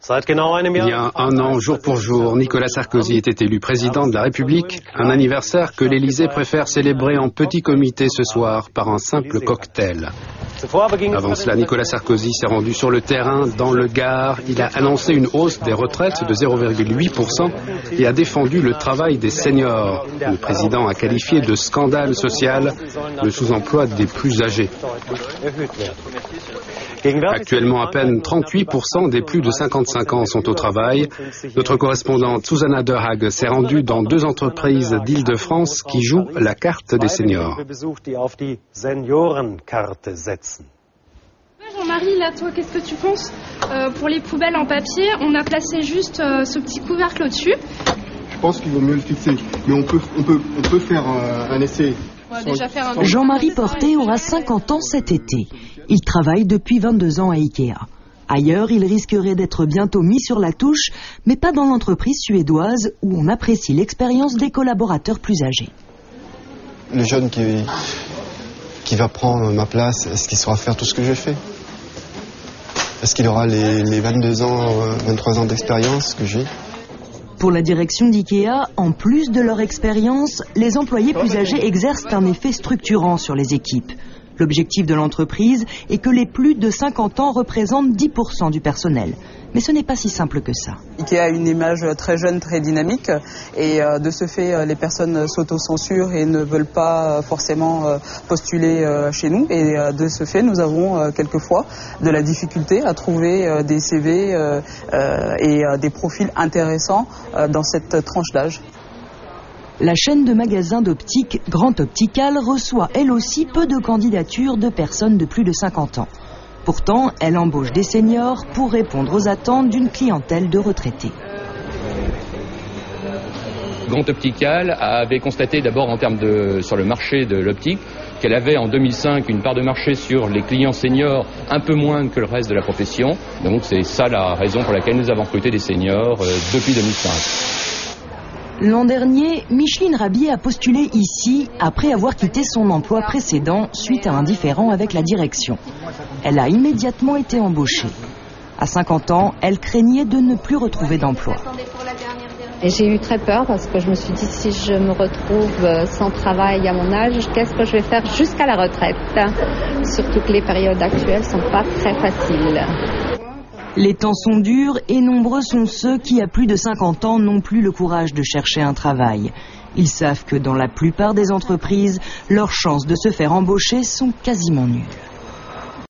Il y a un an, jour pour jour, Nicolas Sarkozy était élu président de la République, un anniversaire que l'Élysée préfère célébrer en petit comité ce soir par un simple cocktail. Avant cela, Nicolas Sarkozy s'est rendu sur le terrain, dans le Gard. Il a annoncé une hausse des retraites de 0,8% et a défendu le travail des seniors. Le président a qualifié de scandale social le sous-emploi des plus âgés. Actuellement, à peine 38% des plus de 55 ans sont au travail. Notre correspondante Susanna Derhag s'est rendue dans 2 entreprises d'Île-de-France qui jouent la carte des seniors. Jean-Marie, là, toi, qu'est-ce que tu penses pour les poubelles en papier? On a placé juste ce petit couvercle au-dessus. Je pense qu'il vaut mieux le fixer, mais on peut faire un essai. Jean-Marie Porté aura 50 ans cet été. Il travaille depuis 22 ans à Ikea. Ailleurs, il risquerait d'être bientôt mis sur la touche, mais pas dans l'entreprise suédoise où on apprécie l'expérience des collaborateurs plus âgés. Le jeune qui va prendre ma place, est-ce qu'il saura faire tout ce que j'ai fait? Est-ce qu'il aura les 22 ans, 23 ans d'expérience que j'ai? Pour la direction d'IKEA, en plus de leur expérience, les employés plus âgés exercent un effet structurant sur les équipes. L'objectif de l'entreprise est que les plus de 50 ans représentent 10% du personnel. Mais ce n'est pas si simple que ça. IKEA a une image très jeune, très dynamique, et de ce fait, les personnes s'autocensurent et ne veulent pas forcément postuler chez nous. Et de ce fait, nous avons quelquefois de la difficulté à trouver des CV et des profils intéressants dans cette tranche d'âge. La chaîne de magasins d'optique Grand Optical reçoit elle aussi peu de candidatures de personnes de plus de 50 ans. Pourtant, elle embauche des seniors pour répondre aux attentes d'une clientèle de retraités. Grand Optical avait constaté d'abord sur le marché de l'optique qu'elle avait en 2005 une part de marché sur les clients seniors un peu moins que le reste de la profession. Donc c'est ça la raison pour laquelle nous avons recruté des seniors depuis 2005. L'an dernier, Micheline Rabier a postulé ici après avoir quitté son emploi précédent suite à un différend avec la direction. Elle a immédiatement été embauchée. À 50 ans, elle craignait de ne plus retrouver d'emploi. Et j'ai eu très peur parce que je me suis dit si je me retrouve sans travail à mon âge, qu'est-ce que je vais faire jusqu'à la retraite? Surtout que les périodes actuelles ne sont pas très faciles. Les temps sont durs et nombreux sont ceux qui, à plus de 50 ans, n'ont plus le courage de chercher un travail. Ils savent que dans la plupart des entreprises, leurs chances de se faire embaucher sont quasiment nulles.